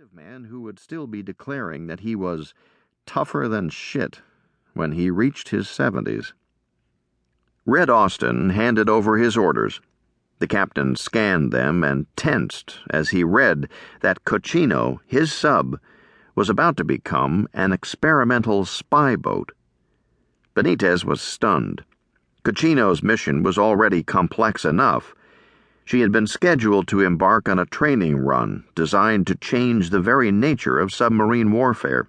of man who would still be declaring that he was tougher than shit when he reached his 70s. Red Austin handed over his orders. The captain scanned them and tensed as he read that Cochino, his sub, was about to become an experimental spy boat. Benitez was stunned. Cochino's mission was already complex enough. She had been scheduled to embark on a training run designed to change the very nature of submarine warfare.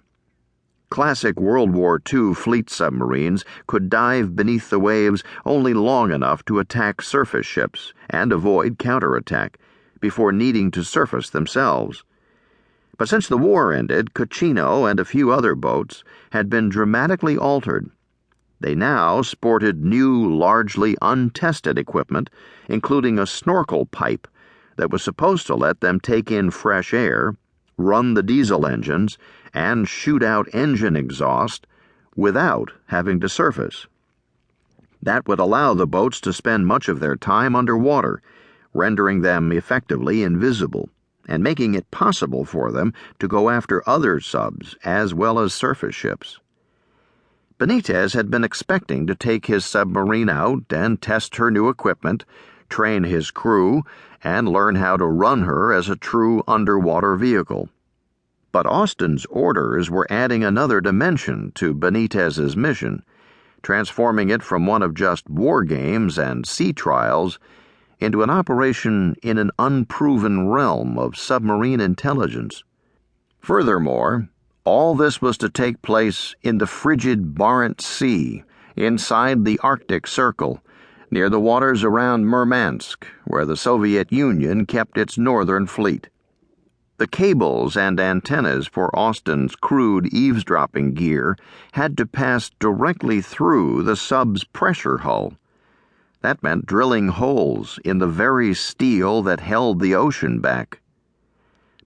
Classic World War II fleet submarines could dive beneath the waves only long enough to attack surface ships and avoid counterattack before needing to surface themselves. But since the war ended, Cochino and a few other boats had been dramatically altered. They now sported new, largely untested equipment, including a snorkel pipe that was supposed to let them take in fresh air, run the diesel engines, and shoot out engine exhaust without having to surface. That would allow the boats to spend much of their time underwater, rendering them effectively invisible, and making it possible for them to go after other subs as well as surface ships. Benitez had been expecting to take his submarine out and test her new equipment, train his crew, and learn how to run her as a true underwater vehicle. But Austin's orders were adding another dimension to Benitez's mission, transforming it from one of just war games and sea trials into an operation in an unproven realm of submarine intelligence. Furthermore, all this was to take place in the frigid Barents Sea, inside the Arctic Circle, near the waters around Murmansk, where the Soviet Union kept its northern fleet. The cables and antennas for Austin's crude eavesdropping gear had to pass directly through the sub's pressure hull. That meant drilling holes in the very steel that held the ocean back.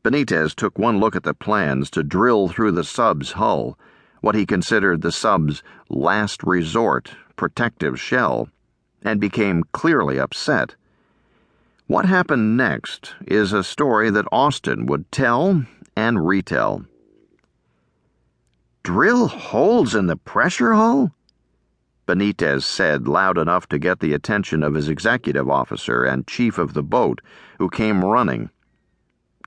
Benitez took one look at the plans to drill through the sub's hull, what he considered the sub's last resort protective shell, and became clearly upset. What happened next is a story that Austin would tell and retell. "Drill holes in the pressure hull?" Benitez said loud enough to get the attention of his executive officer and chief of the boat, who came running.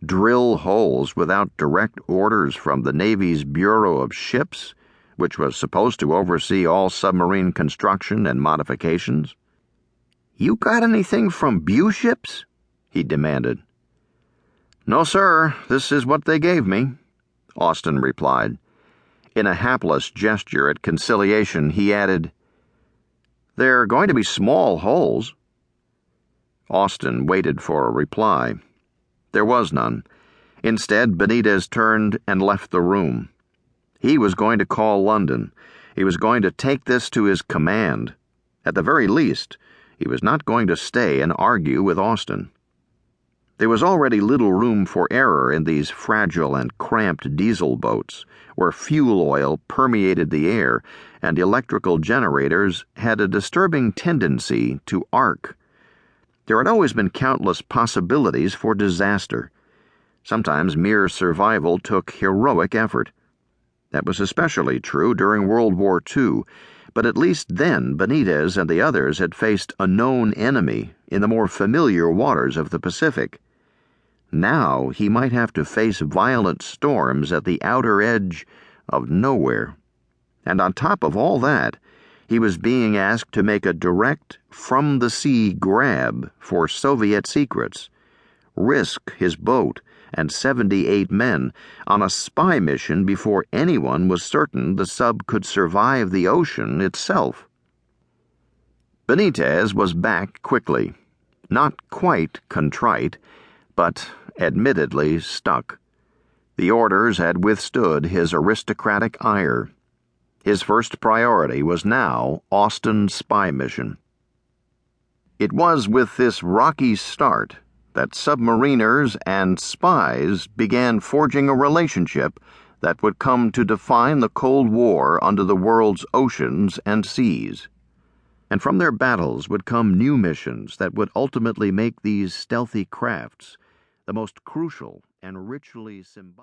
Drill holes without direct orders from the Navy's Bureau of Ships, which was supposed to oversee all submarine construction and modifications? "You got anything from Bu-ships?" he demanded. "No, sir. This is what they gave me," Austin replied. In a hapless gesture at conciliation, he added, "They're going to be small holes." Austin waited for a reply. There was none. Instead, Benitez turned and left the room. He was going to call London. He was going to take this to his command. At the very least, he was not going to stay and argue with Austin. There was already little room for error in these fragile and cramped diesel boats, where fuel oil permeated the air and electrical generators had a disturbing tendency to arc. There had always been countless possibilities for disaster. Sometimes mere survival took heroic effort. That was especially true during World War II, but at least then Benitez and the others had faced a known enemy in the more familiar waters of the Pacific. Now he might have to face violent storms at the outer edge of nowhere. And on top of all that, he was being asked to make a direct, from-the-sea grab for Soviet secrets, risk his boat and 78 men on a spy mission before anyone was certain the sub could survive the ocean itself. Benitez was back quickly, not quite contrite, but admittedly stuck. The orders had withstood his aristocratic ire. His first priority was now Austin's spy mission. It was with this rocky start that submariners and spies began forging a relationship that would come to define the Cold War under the world's oceans and seas. And from their battles would come new missions that would ultimately make these stealthy crafts the most crucial and ritually symbolic.